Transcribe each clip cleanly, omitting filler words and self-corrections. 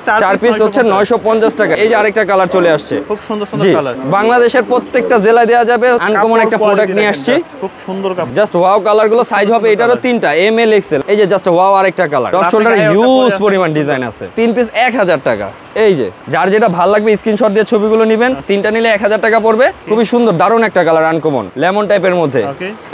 4 piece হচ্ছে 950 টাকা। এই যে আরেকটা কালার চলে আসছে, খুব সুন্দর সুন্দর কালার। বাংলাদেশের প্রত্যেকটা জেলায় দেওয়া যাবে। আনকমন একটা প্রোডাক্ট নিয়ে আসছি, খুব সুন্দর কাপড়। জাস্ট ওয়াও কালার গুলো। সাইজ হবে এটারও 3টা, এম এল এক্সেল। এই যে জাস্ট ওয়াও আরেকটা কালার। ডট শোল্ডার হিউজ পরিমাণ ডিজাইন আছে। 3 পিস 1000 টাকা। এই যে যার যেটা ভালো লাগবে স্ক্রিনশট দিয়ে ছবিগুলো নেবেন। 3টা নিলে 1000 টাকা পড়বে। খুবই সুন্দর দারুণ একটা কালার, আনকমন লেমন টাইপের মধ্যে।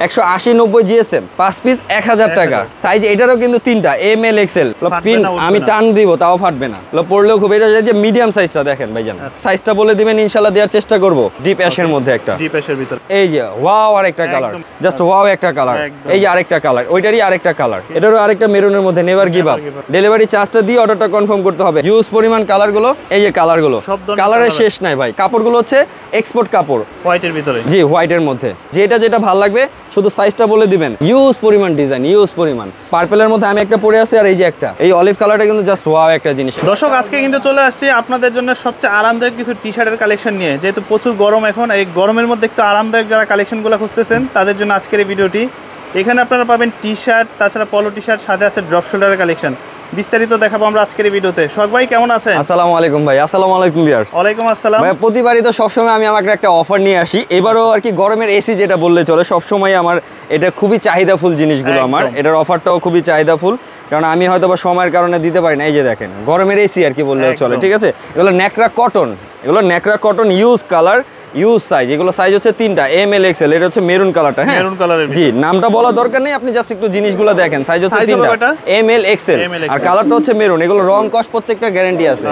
180-90 জিএসএম, 5 পিস 1000 টাকা। সাইজ এটারও কিন্তু 3টা, এম এল এক্সেল। পিন আমি টান দিব তাও ফাটবে না, পড়লেও খুব। এটা যে মিডিয়াম সাইজটা দেখেন ভাইজান, সাইজটা বলে দিবেন, ইনশাআল্লাহ দেওয়ার চেষ্টা করব। ডিপ অ্যাশের মধ্যে একটা, ডিপ অ্যাশের ভিতর। এই যে ওয়াও আরেকটা কালার, জাস্ট ওয়াও একটা কালার। এই যে আরেকটা কালার, ওইটারই আরেকটা কালার। এটারও আরেকটা মেরুনের মধ্যে। Never give up. ডেলিভারি চার্জটা দিয়ে অর্ডারটা কনফার্ম করতে হবে। হিউজ পরিমাণ কালারগুলো। এই যে কালারগুলো, কালারের শেষ নাই ভাই। কাপড়গুলো হচ্ছে এক্সপোর্ট কাপড়, হোয়াইটের ভিতরে। জি, হোয়াইটের মধ্যে। যেটা ভালো লাগবে শুধু সাইজটা বলে দিবেন। হিউজ পরিমাণ ডিজাইন, হিউজ পরিমাণ। পার্পলের মধ্যে আমি একটা পরে আছি, আর এই যে একটা, এই অলিভ কালারটা কিন্তু জাস্ট ওয়াও একটা জিনিস। দর্শক আজকে কিন্তু চলে আসছি আপনাদের জন্য সবচেয়ে আরামদায়ক কিছু টি শার্টের কালেকশন নিয়ে। যেহেতু প্রচুর গরম এখন, এই গরমের মধ্যে একটু আরামদায়ক যারা কালেকশনগুলো খুঁজতেছেন তাদের জন্য আজকের এই ভিডিওটি। এখানে আপনারা পাবেন টি শার্ট, তাছাড়া পলো টি শার্ট, সাথে আছে ড্রপ শোল্ডারের কালেকশন। বিস্তারিত দেখাবো আমরা আজকের এই ভিডিওতে। সোহাগ ভাই কেমন আছেন? আসসালামু আলাইকুম ভাই। আসসালামু আলাইকুম ভিউয়ার্স। ওয়ালাইকুম আসসালাম ভাই। প্রতিবারই তো সবসময় আমি আমাকে একটা অফার নিয়ে আসি। এবারও আর কি গরমের এসি যেটা বললে চলে, সবসময় আমার এটা খুবই চাহিদাফুল জিনিসগুলো। আমার এটার অফারটাও খুবই চাহিদাফুল, কারণ আমি হয়তো বা সময়ের কারণে দিতে পারি না। এই যে দেখেন গরমের এসি আর কি বললেও চলে, ঠিক আছে। এগুলো ন্যাকড়া কটন, এগুলো ন্যাকড়া cotton, use colour, use size. এগুলো সাইজ হচ্ছে 3টা, এম এল এক্সেল। এটা হচ্ছে মেরুন কালারটা। হ্যাঁ, মেরুন কালারের। জি, নামটা বলা দরকার নেই, আপনি জাস্ট একটু জিনিসগুলো দেখেন। সাইজ হচ্ছে 3টা, এম এল এক্সেল, আর কালারটা হচ্ছে মেরুন। এগুলো রং কস্ট প্রত্যেকটা গ্যারান্টি আছে,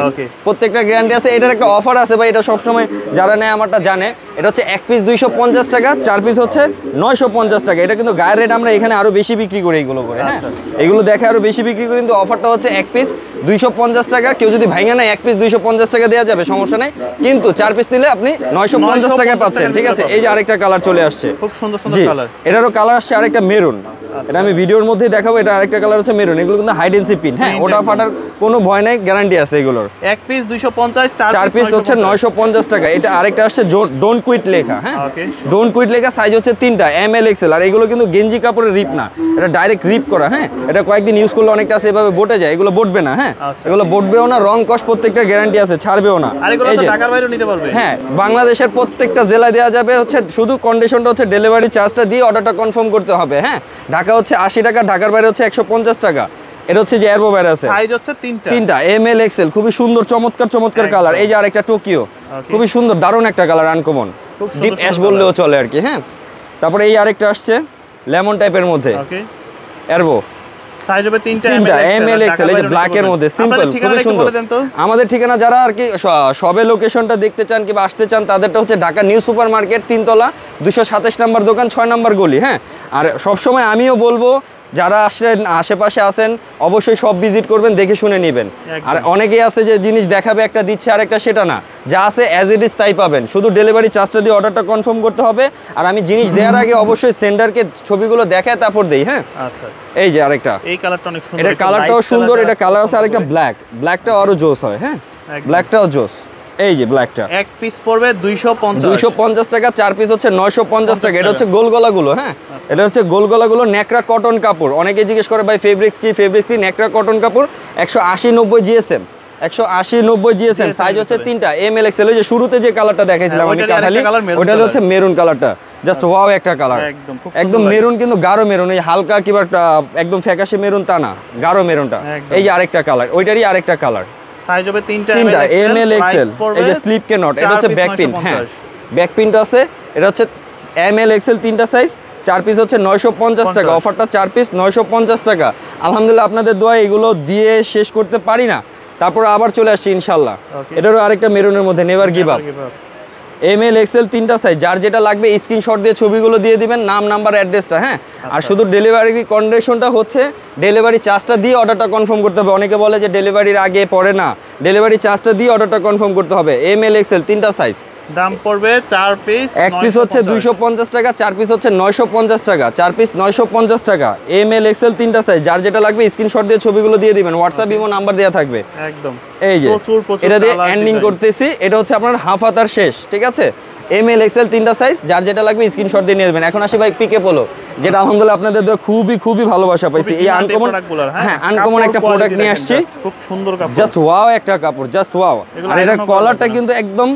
প্রত্যেকটা গ্যারান্টি আছে। এটার একটা অফার আছে ভাই, এটা সবসময় যারা নেয় আমারটা জানে। এটা হচ্ছে 1 পিস 250 টাকা, 4 পিস হচ্ছে 950 টাকা। এটা কিন্তু গায়ের রেট আমরা এখানে আরো বেশি বিক্রি করি এইগুলো করে। হ্যাঁ, এগুলো দেখে আরো বেশি বিক্রি করি, কিন্তু অফারটা হচ্ছে 1 পিস 250 টাকা। কেউ যদি ভাঙা নেয় 1 পিস 250 টাকা দেওয়া যাবে, সমস্যা নাই। কিন্তু 4 পিস নিলে আপনি 950 টাকায় পাচ্ছেন, ঠিক আছে। এই যে আরেকটা কালার চলে আসছে, খুব সুন্দর সুন্দর কালার। এটারও কালার আসছে আরেকটা মেরুন। এটা আমি ভিডিওর মধ্যেই দেখাবো। এটা আরেকটা কালার হচ্ছে মেরুন। এগুলো কিন্তু হাইড এন্ড সিক পিন। হ্যাঁ, ওটা ফাটার কোনো ভয় নাই, গ্যারান্টি আছে এগুলোর। 1 পিস 250, 4 পিস হচ্ছে 950 টাকা। এটা আরেকটা আসছে ডোন্ট কুইট লেখা। হ্যাঁ, ডোন্ট কুইট লেখা। সাইজ হচ্ছে 3টা, এম এল এক্সেল। আর এগুলো কিন্তু গেঞ্জি কাপড়ের রিপ না, এটা ডাইরেক্ট রিপ করা। হ্যাঁ, এটা কয়েকদিন ইউজ করলে অনেকটা আছে এভাবে বটে যায়, এগুলো বটবে না। হ্যাঁ, এগুলো বটবেও না, রং কস্ট প্রত্যেকটা গ্যারান্টি আছে, ছাড়বেও না। এই যে ঢাকার বাইরেও নিতে পারবে। হ্যাঁ, বাংলাদেশের প্রত্যেকটা জেলায় দেওয়া যাবে। হচ্ছে শুধু কন্ডিশনটা হচ্ছে ডেলিভারি চার্জটা দিয়ে অর্ডারটা কনফার্ম করতে হবে। হ্যাঁ, ঢাকা হচ্ছে 80 টাকা, ঢাকার বাইরে হচ্ছে 150 টাকা। এটা হচ্ছে যে এয়ারবো বাইরে আছে, সাইজ হচ্ছে 3টা, এম এল এক্সেল। খুবই সুন্দর চমৎকার কালার। এই যে আরেকটা টোকিও, খুবই সুন্দর দারুণ একটা কালার, আনকমন, ডিপ অ্যাশ বললেও চলে আর কি। হ্যাঁ, তারপরে এই আরেকটা আসছে লেমন টাইপের মধ্যে, এয়ারবো। সাইজ হবে 3টা, এম এল এক্সেল। এই যে ব্ল্যাক এর মধ্যে, সিম্পল, খুবই সুন্দর। আমাদের ঠিকানা যারা আর কি সবে লোকেশনটা দেখতে চান কিংবা আসতে চান, তাদেরটা হচ্ছে ঢাকা নিউ সুপার মার্কেট, 3 তলা, 227 নম্বর দোকান, 6 নম্বর গলি। হ্যাঁ, আর সবসময় আমিও বলবো যারা আসেন আশেপাশে আসেন অবশ্যই সব ভিজিট করবেন, দেখে শুনে নেবেন। আর অনেকেই আছে যে জিনিস দেখাবে একটা দিচ্ছে আর একটা, সেটা না, যা আছে অ্যাজ ইট ইজ তাই পাবেন। শুধু ডেলিভারি চার্জটা দিয়ে অর্ডারটা কনফার্ম করতে হবে। আর আমি জিনিস দেওয়ার আগে অবশ্যই সেন্ডারকে ছবিগুলো দেখায় তারপর দেই। হ্যাঁ, আচ্ছা। এই যে আরেকটা, এই কালারটা অনেক সুন্দর, এটা কালারটাও সুন্দর। এটা কালার আছে আরেকটা ব্ল্যাকটা আরো জোস হয়। হ্যাঁ, ব্ল্যাকটাও জোস। এই যে ব্ল্যাকটা 1 পিস পড়বে 250 টাকা, 4 পিস হচ্ছে 950 টাকা। এটা হচ্ছে গোলগলাগুলো। হ্যাঁ, এটা হচ্ছে গোলগলাগুলো ন্যাকড়া কটন কাপড়। অনেকে জিজ্ঞেস করে ভাই ফেব্রিক্স কি, ন্যাকড়া কটন কাপড়। 180-90 জিএসএম, 180-90 জিএসএম। সাইজ হচ্ছে 3টা, এম এল এক্সেল। ওই যে শুরুতে যে কালারটা দেখাইছিলাম আমি কাঠালি, ওটা হচ্ছে মেরুন কালারটা। জাস্ট ওয়াও একটা কালার, একদম মেরুন, কিন্তু গাঢ় মেরুন। এই হালকা কিবা একদম ফ্যাকাশে মেরুন তা না, গাঢ় মেরুনটা। এই যে আরেকটা কালার, ওইটারই আরেকটা কালার। সাইজ হবে 3টা, এম এল এক্সেল। এই যে স্লিপ কে নট, এটা হচ্ছে ব্যাক পিন। হ্যাঁ, ব্যাক পিনটা আছে। এটা হচ্ছে এম এল এক্সেল, 3টা সাইজ, 4 পিস হচ্ছে 950 টাকা। অফারটা 4 পিস 950 টাকা। আলহামদুলিল্লাহ আপনাদের দোয়া এগুলো দিয়ে শেষ করতে পারি না, তারপর আবার চলে আসছি ইনশাল্লাহ। এটারও আরেকটা মেরুনের মধ্যে, never give up. M L XL, 3টা সাইজ। যার যেটা লাগবে স্ক্রিনশট দিয়ে ছবিগুলো দিয়ে দিবেন, নাম, নাম্বার, অ্যাড্রেসটা। হ্যাঁ, আর শুধু ডেলিভারি কন্ডিশনটা হচ্ছে ডেলিভারি চার্জটা দিয়ে অর্ডারটা কনফার্ম করতে হবে। অনেকে বলে যে ডেলিভারির আগে পরে না, ডেলিভারি চার্জটা দিয়ে অর্ডারটা কনফার্ম করতে হবে। এম এল এক্সেল, 3টা সাইজ। দাম পড়বে 4 পিস, 1 পিস হচ্ছে 250 টাকা, 4 পিস হচ্ছে 950 টাকা। 4 পিস 950 টাকা, এম এল এক্সেল, 3টা সাইজ। যার যেটা লাগবে স্ক্রিনশট দিয়ে ছবিগুলো দিয়ে দিবেন, হোয়াটসঅ্যাপ ইমো নাম্বার দেওয়া থাকবে। একদম। এই যে এটা দিয়ে এন্ডিং করতেছি। এটা হচ্ছে আপনার হাফ হাতার শেষ, ঠিক আছে। এমএল এক্সেল তিনটা সাইজ, যার যেটা লাগবে স্ক্রিনশট দিয়ে নিয়ে নেবেন। এখন আসি ভাই পিকে পোলো, যেটা আলহামদুলিল্লাহ আপনাদের খুবই ভালোবাসা পাইছি। এই আনকমন, হ্যাঁ আনকমন একটা প্রোডাক্ট নিয়ে আসছি, খুব সুন্দর কাপড়, জাস্ট ওয়াও একটা কাপড়, জাস্ট ওয়াও। আর এটার কলারটা কিন্তু একদম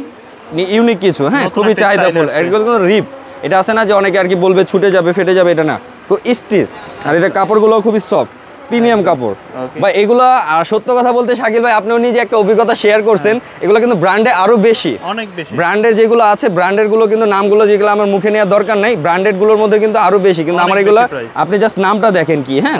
ইউনিক কিছু, হ্যাঁ খুবই চাহিদাফুল। এগুলো কিন্তু রিপ, এটা আছে না যে অনেকে আর কি বলবে ছুটে যাবে ফেটে যাবে, এটা না, তো স্টিচ। আর এটা কাপড়গুলো খুবই সফট, প্রিমিয়াম কাপড় বা এগুলা। সত্য কথা বলতে শাকিল ভাই, আপনিও নিজে একটা অভিজ্ঞতা শেয়ার করছেন, এগুলো কিন্তু ব্র্যান্ডে আরো বেশি, অনেক বেশি। ব্র্যান্ডের যেগুলো আছে, ব্র্যান্ডের গুলো কিন্তু নামগুলো যেগুলো আমার মুখে নেওয়ার দরকার নাই, ব্র্যান্ডেড গুলোর মধ্যে কিন্তু আরো বেশি। কিন্তু আমার এগুলো আপনি জাস্ট নামটা দেখেন কি, হ্যাঁ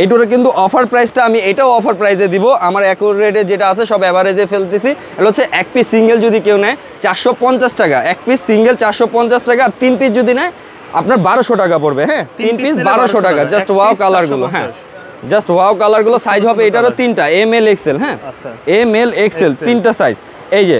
এইটার কিন্তু অফার প্রাইসটা আমি এটাও অফার প্রাইসে দিব। আমার অ্যাকুরেটে যেটা আছে সব এভারেজে ফেলতেছি। এটা হচ্ছে এক পিস সিঙ্গেল যদি কেউ নেয় 450 টাকা, এক পিস সিঙ্গেল 450 টাকা, আর 3 পিস যদি নেয় আপনার 1200 টাকা পড়বে। হ্যাঁ 3 পিস 1200 টাকা, জাস্ট ওয়াও কালারগুলো, হ্যাঁ জাস্ট ওয়াও কালারগুলো। সাইজ হবে এটারও তিনটা, এমএল এক্সেল, হ্যাঁ এমএল এক্সেল তিনটা সাইজ। এই যে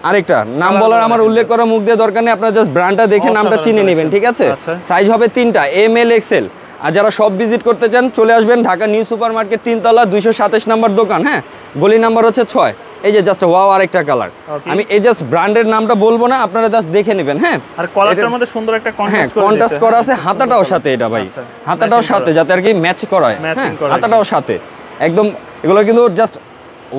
আরেকটা নাম বলার আমার উল্লেখ করা মুখ দিয়ে দরকার নেই, আপনারা জাস্ট ব্র্যান্ডটা দেখে নামটা চিনে নেবেন, ঠিক আছে। সাইজ হবে তিনটা, এমএল এক্সেল। আর যারা সব ভিজিট করতে চান চলে আসবেন ঢাকা নিউ সুপার মার্কেট 3 তলা 227 নম্বর দোকান, হ্যাঁ গলি নাম্বার হচ্ছে 6। এই যে জাস্ট ওয়াও আরেকটা কালার, আমি এই জাস্ট ব্র্যান্ডের নামটা বলবো না, আপনারা জাস্ট দেখে নেবেন। হ্যাঁ আর কলারটার মধ্যে সুন্দর একটা কন্ট্রাস্ট করা আছে, হাতাটাও সাথে এটা ভাই, হাতাটাও সাথে যাতে আর কি ম্যাচ করা হয়, হ্যাঁ হাতাটাও সাথে একদম। এগুলো কিন্তু জাস্ট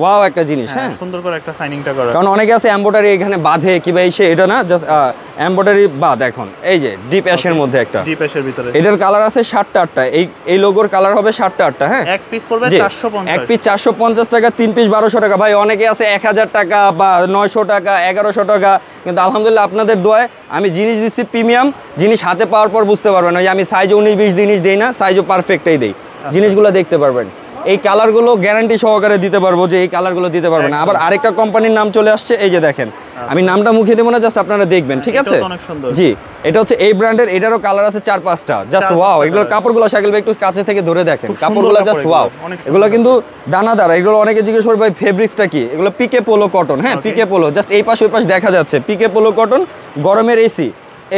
ওয়াও একটা জিনিস, হ্যাঁ সুন্দর করে একটা সাইনিংটা করা। কারণ অনেকে আছে এমব্রয়ডারি এখানে বাঁধে কিবা এসে, এটা না জাস্ট এমব্রয়ডারি বাদ। এখন এই যে ডিপ অ্যাশের মধ্যে একটা, ডিপ অ্যাশের ভিতরে এটার কালার আছে 7টা 8টা, এই লোগোর কালার হবে 7টা 8টা, হ্যাঁ এক পিস পড়বে 450, এক পিস 450 টাকা, 3 পিস 1200 টাকা। ভাই অনেকে আছে 1000 টাকা বা 900 টাকা 1100 টাকা, কিন্তু আলহামদুলিল্লাহ আপনাদের দোয়ায় আমি জিনিস দিচ্ছি প্রিমিয়াম জিনিস, হাতে পাওয়ার পর বুঝতে পারবেন ওই আমি সাইজ 19-20 জিনিস দেই না, সাইজও পারফেক্টই দেই। জিনিসগুলো দেখতে পারবেন, এই কালারগুলো গ্যারান্টি সহকারে দিতে পারবো যে এই কালারগুলো দিতে পারবে না। আবার আরেকটা কোম্পানির নাম চলে আসছে, এই যে দেখেন, আমি নামটা মুখে দেবো না, জাস্ট আপনারা দেখবেন, ঠিক আছে। জি এটা হচ্ছে এই ব্র্যান্ডের, এটারও কালার আছে 4-5টা, জাস্ট ওয়াও। এগুলোর কাপড়গুলো শাকিল ভাই একটু কাছে থেকে ধরে দেখেন, কাপড়গুলো জাস্ট ওয়াও। এগুলো কিন্তু দানাদার, এগুলো অনেকে জিজ্ঞেস করবে ভাই ফেব্রিক্সটা কি, এগুলো পিকে পোলো কটন, হ্যাঁ পিকে পোলো, জাস্ট এই পাশ ওই পাশ দেখা যাচ্ছে, পিকে পোলো কটন, গরমের এসি।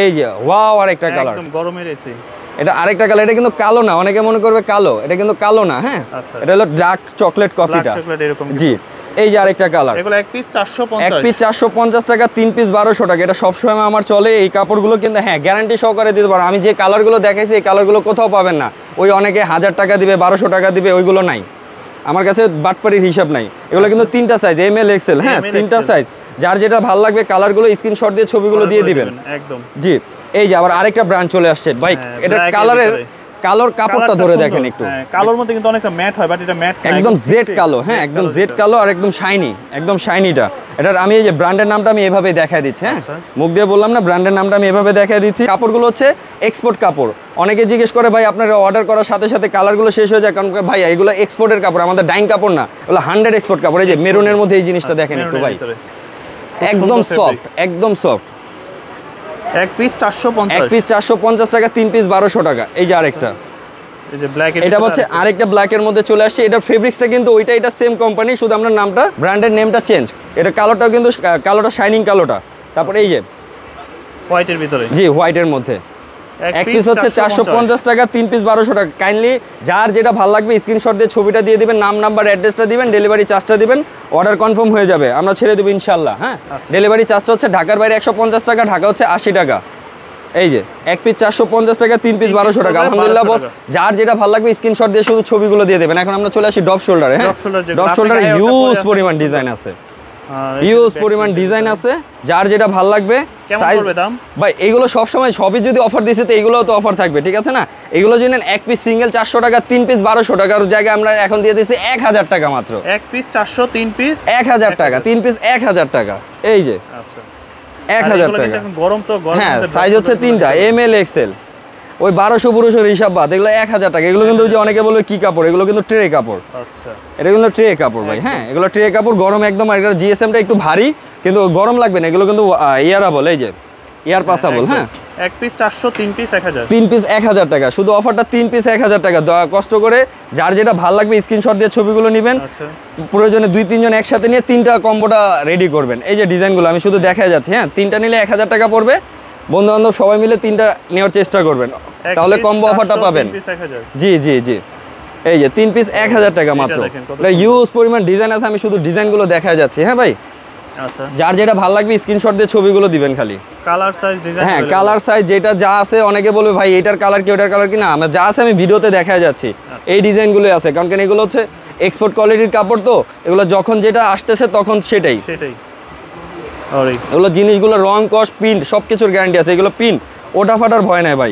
এই যে ওয়াও আরেকটা কালার, একদম গরমের এসি। এটা আরেকটা কালার, এটা কিন্তু কালো না, অনেকে মনে করবে কালো, এটা কিন্তু কালো না, হ্যাঁ এটা হলো ডার্ক চকলেট কফিটা। জি এই যে আরেকটা কালার, এগুলো এক পিস 450, এক পিস 450 টাকা, 3 পিস 1200 টাকা। এটা সবসময় আমার চলে এই কাপড়গুলো, কিন্তু হ্যাঁ গ্যারান্টি সহকারে দিতে পারো। আমি যে কালারগুলো দেখাইছি এই কালারগুলো কোথাও পাবেন না, ওই অনেকে 1000 টাকা দিবে 1200 টাকা দিবে, ওইগুলো নাই আমার কাছে, বাটপাড়ির হিসাব নাই। এগুলো কিন্তু তিনটা সাইজ, এমএল এক্সেল, হ্যাঁ তিনটা সাইজ, যার যেটা ভালো লাগবে কালারগুলো স্ক্রিনশট দিয়ে ছবিগুলো দিয়ে দিবেন একদম। জি এই যে আবার আরেকটা ব্র্যান্ড চলে আসছে ভাই, এটা কালারের কালোর কাপড়টা ধরে দেখেন একটু, কালোর মধ্যে কিন্তু অনেকটা ম্যাট হয়, বাট এটা ম্যাট একদম জেড কালো, হ্যাঁ একদম জেড কালো আর একদম শাইনি, একদম শাইনিটা। এটার আমি এই যে ব্র্যান্ডের নামটা আমি এভাবে দেখাই দিচ্ছি, হ্যাঁ মুখ দিয়ে বললাম না, ব্র্যান্ডের নামটা আমি এভাবে দেখাই দিচ্ছি। কাপড়গুলো হচ্ছে এক্সপোর্ট কাপড়। অনেকে জিজ্ঞেস করে ভাই আপনারা অর্ডার করার সাথে সাথে কালারগুলো শেষ হয়ে যায়, কারণ ভাই এগুলো এক্সপোর্টের কাপড়, আমাদের ডাইং কাপড় না, এগুলো 100 এক্সপোর্ট কাপড়। এই যে মেরুনের মধ্যে এই জিনিসটা দেখেন একটু ভাই, একদম সফট, একদম সফট। এক পিস 450, এক পিস 450 টাকা, 3 পিস 1200 টাকা। এই যে আরেকটা, এই যে ব্ল্যাক, এটা হচ্ছে আরেকটা ব্ল্যাকের মধ্যে চলে আসছে। এটার ফেব্রিক্সটা কিন্তু ওইটা এটা সেম কোম্পানি, শুধু আমরা নামটা ব্র্যান্ডের নেমটা চেঞ্জ। এটা কালোটাও কিন্তু কালোটা শাইনিং কালোটা। তারপর এই যে হোয়াইটের ভিতরে, জি হোয়াইটের মধ্যে এক পিস হচ্ছে 450 টাকা, 3 পিস 1200 টাকা। কাইন্ডলি যার যেটা ভালো লাগবে স্ক্রিনশট দিয়ে ছবিটা দিয়ে দিবেন, নাম নাম্বার অ্যাড্রেসটা দিবেন, ডেলিভারি চার্জটা দিবেন, অর্ডার কনফার্ম হয়ে যাবে, আমরা ছেড়ে দেবো ইনশাল্লাহ। হ্যাঁ ডেলিভারি চার্জটা হচ্ছে ঢাকার বাইরে 150 টাকা, ঢাকা হচ্ছে 80 টাকা। এই যে এক পিস 450 টাকা, 3 পিস 1200 টাকা। আলহামদুলিল্লাহ বস, যার যেটা ভালো লাগবে স্ক্রিনশট দিয়ে শুধু ছবিগুলো দিয়ে দেবেন। এখন আমরা চলে আসি ডপ শোল্ডারে। হ্যাঁ ডপ শোল্ডারে হিউজ পরিমাণ ডিজাইন আছে, হিউজ পরিমাণ ডিজাইন আছে, যার যেটা ভালো লাগবে। কেমন পড়বে দাম ভাই? এগুলো সব সময় সবই যদি অফার দিছে তো এগুলোও তো অফার থাকবে, ঠিক আছে না? এগুলো যদি নেন এক পিস সিঙ্গেল 400 টাকা, 3 পিস 1200 টাকার জায়গায় আমরা এখন দিয়ে দিয়েছি 1000 টাকা মাত্র। এক পিস 400, 3 পিস 1000 টাকা, 3 পিস 1000 টাকা। এই যে আচ্ছা 1000 টাকা। গরম তো গরম, হ্যাঁ সাইজ হচ্ছে তিনটা, এমএল এক্সেল। ওই 1200 পুরুষের হিসাব বাদ, এগুলো 1000 টাকা। এগুলো কিন্তু যে অনেকে বলবে কি কাপড়, এগুলো কিন্তু ট্রে কাপড়। আচ্ছা এটা কিন্তু ট্রে কাপড় ভাই। হ্যাঁ এগুলো ট্রে কাপড়, গরম একদম। আর এটা জিএসএমটা একটু ভারী, কিন্তু গরম লাগবে না। এগুলো কিন্তু ইয়ারাবল, এই যে ইয়ার পাসাবল। হ্যাঁ এক পিস 400, 3 পিস 1000, 3 পিস 1000 টাকা। শুধু অফারটা 3 পিস 1000 টাকা। কষ্ট করে যার যেটা ভালো লাগবে স্ক্রিনশট দিয়ে ছবিগুলো নেবেন। প্রয়োজনে 2-3 জন একসাথে নিয়ে 3টা কম্বোটা রেডি করবেন। এই যে ডিজাইনগুলো আমি শুধু দেখাই যাচ্ছি। হ্যাঁ 3টা নিলে 1000 টাকা পড়বে। বন্ধু বান্ধব সবাই মিলে 3টা নেওয়ার চেষ্টা করবেন, তাহলে কম্বো অফারটা পাবেন। জি জি জি, এই যে 3 পিস 1000 টাকা মাত্র। হিউজ পরিমাণ ডিজাইন আছে, আমি শুধু ডিজাইনগুলো দেখা যাচ্ছি। হ্যাঁ ভাই আচ্ছা যার যেটা ভালো লাগবে স্ক্রিনশট দিয়ে ছবিগুলো দিবেন খালি কালার সাইজ ডিজাইন হ্যাঁ কালার সাইজ যেটা যা আছে অনেকে বলবে ভাই এটার কালার কি ওটার কালার কি না আমরা যা আছে আমি ভিডিওতে দেখা যাচ্ছি এই ডিজাইনগুলোই আছে কারণ এগুলো হচ্ছে এক্সপোর্ট কোয়ালিটির কাপড় তো এগুলো যখন যেটা আসতেছে তখন সেটাই এগুলো জিনিসগুলো রং কস প্রিন্ট সব কিছুর গ্যারান্টি আছে এগুলো প্রিন্ট ওটা ফাটার ভয় নাই ভাই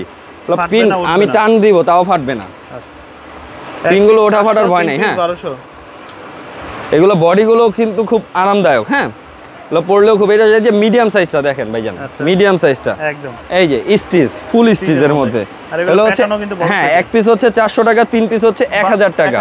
প্রিন্ট আমি টান দিব তাও ফাটবে না প্রিন্টগুলো ওটা ফাটার ভয় নাই হ্যাঁ এগুলো বডিগুলো কিন্তু খুব আরামদায়ক হ্যাঁ এগুলো পরলেও খুব এটা যে মিডিয়াম সাইজটা দেখেন ভাইজান মিডিয়াম সাইজটা একদম এই যে স্টিচ ফুল স্টিচের মধ্যে এগুলো হচ্ছে হ্যাঁ এক পিস হচ্ছে 400 টাকা 3 পিস হচ্ছে 1000 টাকা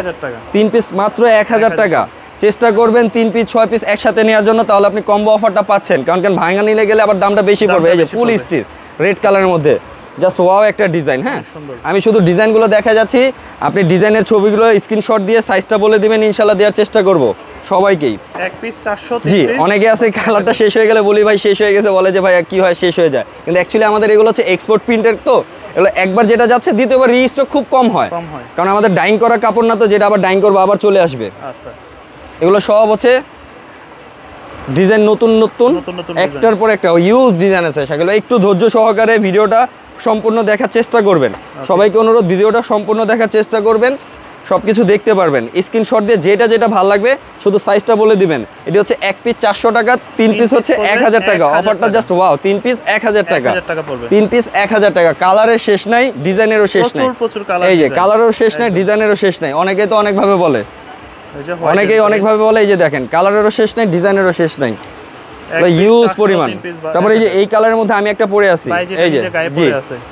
3 পিস মাত্র 1000 টাকা চেষ্টা করবেন 3 পিস 6 পিস একসাথে নেওয়ার জন্য তাহলে আপনি কম্বো অফারটা পাচ্ছেন কারণ ভাঙা নিলে গেলে আবার দামটা বেশি পড়বে এই যে ফুল স্টিচ রেড কালারের মধ্যে জাস্ট ওয়াও একটা ডিজাইন হ্যাঁ আমি শুধু ডিজাইনগুলো দেখা যাচ্ছি আপনি ডিজাইনের ছবিগুলো স্ক্রিনশট দিয়ে সাইজটা বলে দিবেন ইনশাআল্লাহ দেওয়ার চেষ্টা করব সবাইকেই এক পিস 400 জি অনেকে আছে কালারটা শেষ হয়ে গেলে বলি ভাই শেষ হয়ে গেছে বলে যে ভাই কি হয় শেষ হয়ে যায় কিন্তু অ্যাকচুয়ালি আমাদের এগুলো হচ্ছে এক্সপোর্ট প্রিন্টের তো এগুলো একবার যেটা যাচ্ছে দ্বিতীয়বার রিস্টক খুব কম হয় কারণ আমাদের ডাইং করা কাপড় না তো যেটা আবার ডাইং করবো আবার চলে আসবে আচ্ছা এগুলো সব হচ্ছে ডিজাইন নতুন নতুন একটার পর একটা ইউজ ডিজাইন আছে সেগুলো একটু ধৈর্য সহকারে ভিডিওটা সম্পূর্ণ দেখার চেষ্টা করবেন সবাইকে অনুরোধ ভিডিওটা সম্পূর্ণ দেখার চেষ্টা করবেন সবকিছু দেখতে পারবেন স্ক্রিনশট দিয়ে যেটা যেটা ভালো লাগবে শুধু সাইজটা বলে দিবেন এটি হচ্ছে এক পিস 400 টাকা 3 পিস হচ্ছে 1000 টাকা অফারটা জাস্ট ওয়াও 3 পিস 1000 টাকা 3 পিস 1000 টাকা কালারের শেষ নাই ডিজাইনেরও শেষ নাই এই যে কালারেরও শেষ নাই ডিজাইনেরও শেষ নাই অনেকেই তো অনেক ভাবে বলে অনেকেই অনেক ভাবে বলে এই যে দেখেন কালারেরও শেষ নাই ডিজাইনেরও শেষ নাই ইউজ পরিমাণ তারপরে এই যে এই কালারের মধ্যে আমি একটা পরে আছি এই যে জি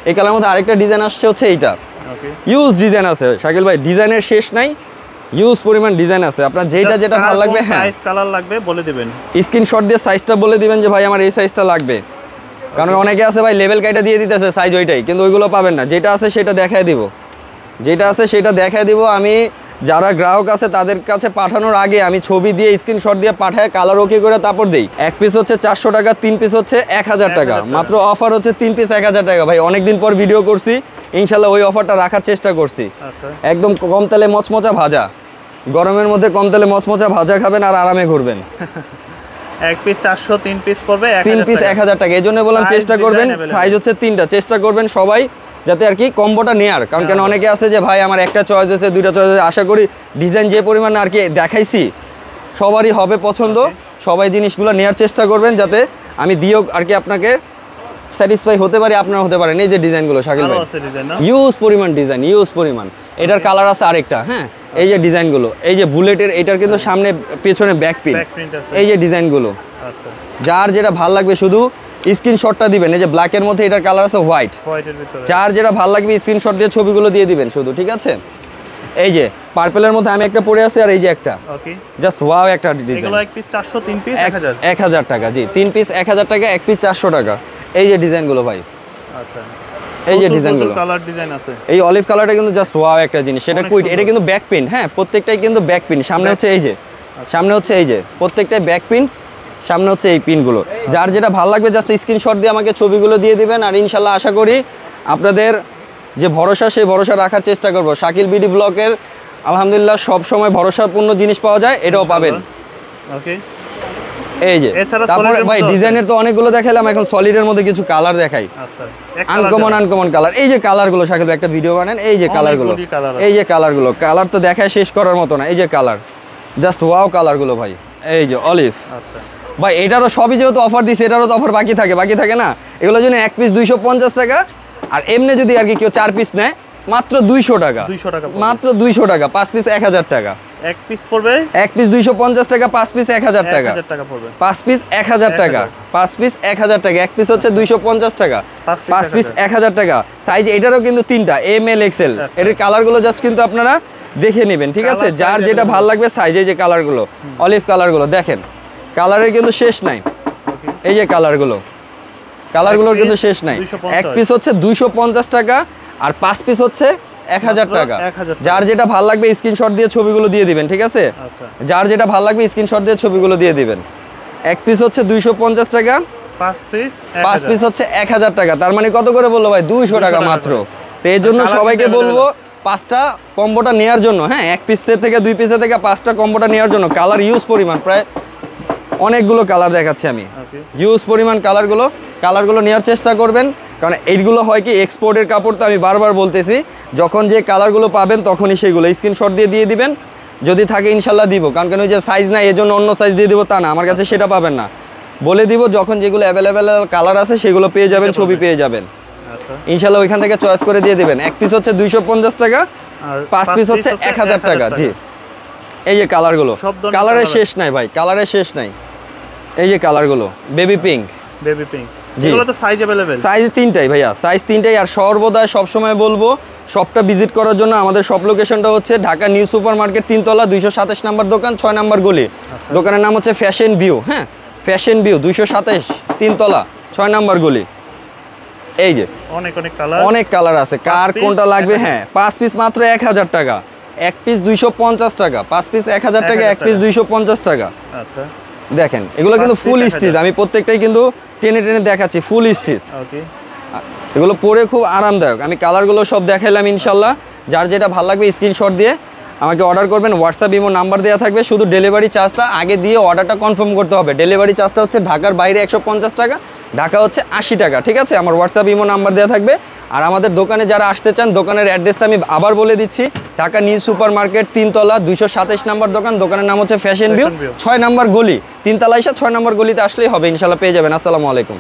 এই কালারের মধ্যে আরেকটা ডিজাইন আসছে হচ্ছে এইটা ইউজ ডিজাইন আছে শাকিল ভাই ডিজাইনের শেষ নাই ইউজ পরিমাণ ডিজাইন আছে আপনার যেটা যেটা ভালো লাগবে হ্যাঁ সাইজ কালার লাগবে বলে দিবেন স্ক্রিনশট দিয়ে সাইজটা বলে দিবেন যে ভাই আমার এই সাইজটা লাগবে কারণ অনেকে আছে ভাই লেভেল কাইটা দিয়ে দিতেছে সাইজ ওইটাই কিন্তু ওইগুলো পাবেন না যেটা আছে সেটা দেখায় দিব যেটা আছে সেটা দেখায় দিব আমি যারা গ্রাহক আছে তাদের কাছে পাঠানোর আগে আমি ছবি দিয়ে স্ক্রিনশট দিয়ে পাঠায় কালার ওকে করে তারপর দেই এক পিস হচ্ছে 400 টাকা 3 পিস হচ্ছে 1000 টাকা মাত্র অফার হচ্ছে 3 পিস 1000 টাকা ভাই অনেকদিন পর ভিডিও করছি ইনশাআল্লাহ ওই অফারটা রাখার চেষ্টা করছি একদম কম তেলে মচমচা ভাজা গরমের মধ্যে কম তেলে মচমচা ভাজা খাবেন আর আরামে ঘুরবেন এক পিস 400 3 পিস পড়বে 3 পিস 1000 টাকা এইজন্য বললাম চেষ্টা করবেন সাইজ হচ্ছে 3টা চেষ্টা করবেন সবাই যাতে আর কি কম্বোটা নেয়ার কারণ কেন অনেকে আছে যে ভাই আমার একটা চয়েস আছে দুইটা চয়েস আছে আশা করি ডিজাইন যে পরিমাণে আর কি দেখাইছি সবারই হবে পছন্দ সবাই জিনিসগুলো নেয়ার চেষ্টা করবেন যাতে আমি দিও আর কি আপনাকে স্যাটিসফাই হতে পারি আপনারা হতে পারেন এই যে ডিজাইনগুলো শাকিল ভাই ইউজ পরিমাণ ডিজাইন ইউজ পরিমাণ এটার কালার আছে আরেকটা হ্যাঁ এই যে ডিজাইনগুলো এই যে বুলেটের এটার কিন্তু সামনে পেছনে ব্যাক প্রিন্ট এই যে ডিজাইনগুলো আচ্ছা যার যেটা ভালো লাগবে শুধু স্ক্রিনশটটা দিবেন এই যে ব্ল্যাক এর মধ্যে এটার কালার আছে হোয়াইট হোয়াইটের ভিতরে যার যেটা ভালো লাগবে স্ক্রিনশট দিয়ে ছবিগুলো দিয়ে দিবেন শুধু ঠিক আছে এই যে পার্পলের মধ্যে আমি একটা পরে আছি আর এই যে একটা ওকে জাস্ট ওয়াও একটা ডিজাইন এগুলো এক পিস 400 3 পিস 1000 টাকা জি 3 পিস 1000 টাকা এক পিস 400 টাকা এই যে ডিজাইনগুলো ভাই আচ্ছা এই যে ডিজাইনগুলো কালার ডিজাইন আছে এই অলিভ কালারটা কিন্তু জাস্ট ওয়াও একটা জিনিস সেটা কুইট এটা কিন্তু ব্যাক প্রিন্ট হ্যাঁ প্রত্যেকটাই কিন্তু ব্যাক প্রিন্ট সামনে হচ্ছে এই যে সামনে হচ্ছে এই যে প্রত্যেকটাই ব্যাক প্রিন্ট সামনে হচ্ছে এই পিনগুলো যার যেটা ভালো লাগবে জাস্ট স্ক্রিনশট দিয়ে আমাকে ছবিগুলো দিয়ে দিবেন আর ইনশাল্লাহ আশা করি আপনাদের যে ভরসা সেই ভরসা রাখার চেষ্টা করব শাকিল বিডি ব্লকের আলহামদুলিল্লাহ সব সময় ভরসাপূর্ণ জিনিস পাওয়া যায় এটাও পাবেন ওকে এই যে তারপরে ভাই ডিজাইনের তো অনেকগুলো দেখালাম এখন সলিডের মধ্যে কিছু কালার দেখাই আচ্ছা আনকমন কালার এই যে কালারগুলো শাকিল ভাই একটা ভিডিও বানান এই যে কালারগুলো এই যে কালারগুলো কালার তো দেখায় শেষ করার মতো না এই যে কালার জাস্ট ওয়াও কালারগুলো ভাই এই যে অলিভ আচ্ছা ভাই এটারও সবই যেহেতু অফার দিচ্ছে এটারও তো অফার বাকি থাকে না এগুলোর জন্য এক পিস 250 টাকা আর এমনি যদি আর কি কেউ 4 পিস নেয় মাত্র 200 টাকা মাত্র 200 টাকা 5 পিস 1000 টাকা এক পিস পড়বে এক পিস 250 টাকা 5 পিস 1000 টাকা 5 পিস 1000 টাকা 5 পিস 1000 টাকা এক পিস হচ্ছে 250 টাকা 5 পিস 1000 টাকা সাইজ এটারও কিন্তু তিনটা এম এল এক্সেল এর কালারগুলো জাস্ট কিন্তু আপনারা দেখে নেবেন ঠিক আছে যার যেটা ভালো লাগবে সাইজে যে কালারগুলো অলিভ কালারগুলো দেখেন কালারের কিন্তু শেষ নাই এই যে কালারগুলোর কিন্তু শেষ নাই এক পিস হচ্ছে 250 টাকা আর 5 পিস হচ্ছে 1000 টাকা যার যেটা ভালো লাগবে স্ক্রিনশট দিয়ে ছবিগুলো দিয়ে দিবেন ঠিক আছে যার যেটা ভালো লাগবে স্ক্রিনশট দিয়ে ছবিগুলো দিয়ে দিবেন এক পিস হচ্ছে 250 টাকা 5 পিস হচ্ছে 1000 টাকা তার মানে কত করে বললো ভাই 200 টাকা মাত্র তো এই জন্য সবাইকে বলবো 5টা কম্বোটা নেওয়ার জন্য হ্যাঁ এক পিস থেকে 2 পিসের থেকে 5টা কম্বোটা নেওয়ার জন্য কালার ইউজ পরিমাণ প্রায় অনেকগুলো কালার দেখাচ্ছি আমি, ওকে হিউজ পরিমাণ কালারগুলো নেওয়ার চেষ্টা করবেন, কারণ এইগুলো হয় কি এক্সপোর্টের কাপড়। তো আমি বারবার বলতেছি, যখন যে কালারগুলো পাবেন তখনই সেগুলো স্ক্রিনশট দিয়ে দিবেন, যদি থাকে ইনশাল্লাহ দিব। কারণ কেন যে সাইজ নাই এজন্য অন্য সাইজ দিয়ে দিব তা না, আমার কাছে সেটা পাবেন না, বলে দিব যখন যেগুলো অ্যাভেলেবেল কালার আছে সেগুলো পেয়ে যাবেন, ছবি পেয়ে যাবেন। আচ্ছা ইনশাল্লাহ ওইখান থেকে চয়েস করে দিয়ে দিবেন। এক পিস হচ্ছে 250 টাকা, আর 5 পিস হচ্ছে 1000 টাকা। জি, এই যে কালারগুলো, কালারের শেষ নাই ভাই, কালারের শেষ নাই। এই যে কালারগুলো বেবি পিঙ্ক, এগুলো তো সাইজ अवेलेबल, সাইজ তিনটাই ভাইয়া, সাইজ তিনটাই। আর সর্বদা সবসময় বলবো শপটা ভিজিট করার জন্য আমাদের শপ লোকেশনটা হচ্ছে ঢাকা নিউ সুপার মার্কেট 3 তলা 227 নম্বর দোকান 6 নম্বর গলি। দোকানের নাম হচ্ছে ফ্যাশন ভিউ। হ্যাঁ, ফ্যাশন ভিউ 227 3 তলা 6 নম্বর গলি। এই যে অনেক কালার আছে, কার কোনটা লাগবে। হ্যাঁ, 5 পিস মাত্র 1000 টাকা, এক পিস 250 টাকা, 5 পিস 1000 টাকা, এক পিস 250 টাকা। আচ্ছা দেখেন এগুলো কিন্তু ফুল স্টিচ, আমি প্রত্যেকটাই কিন্তু টেনে দেখাচ্ছি, ফুল স্টিচ। ওকে, এগুলো পরে খুব আরামদায়ক। আমি কালারগুলো সব দেখাইলাম, ইনশাল্লাহ যার যেটা ভালো লাগবে স্ক্রিনশট দিয়ে আমাকে অর্ডার করবেন। হোয়াটসঅ্যাপ ইমো নাম্বার দেওয়া থাকবে, শুধু ডেলিভারি চার্জটা আগে দিয়ে অর্ডারটা কনফার্ম করতে হবে। ডেলিভারি চার্জটা হচ্ছে ঢাকার বাইরে 150 টাকা, ঢাকা হচ্ছে 80 টাকা। ঠিক আছে, আমার হোয়াটসঅ্যাপ ইমো নাম্বার দেওয়া থাকবে। আর আমাদের দোকানে যারা আসতে চান, দোকানের অ্যাড্রেসটা আমি আবার বলে দিচ্ছি, ঢাকা নিউ সুপার মার্কেট 3 তলা 227 নম্বর দোকান। দোকানের নাম হচ্ছে ফ্যাশন ভিউ, 6 নম্বর গলি, 3 তলা এসে 6 নম্বর গলিতে আসলেই হবে, ইনশাল্লাহ পেয়ে যাবেন। আসসালামু আলাইকুম।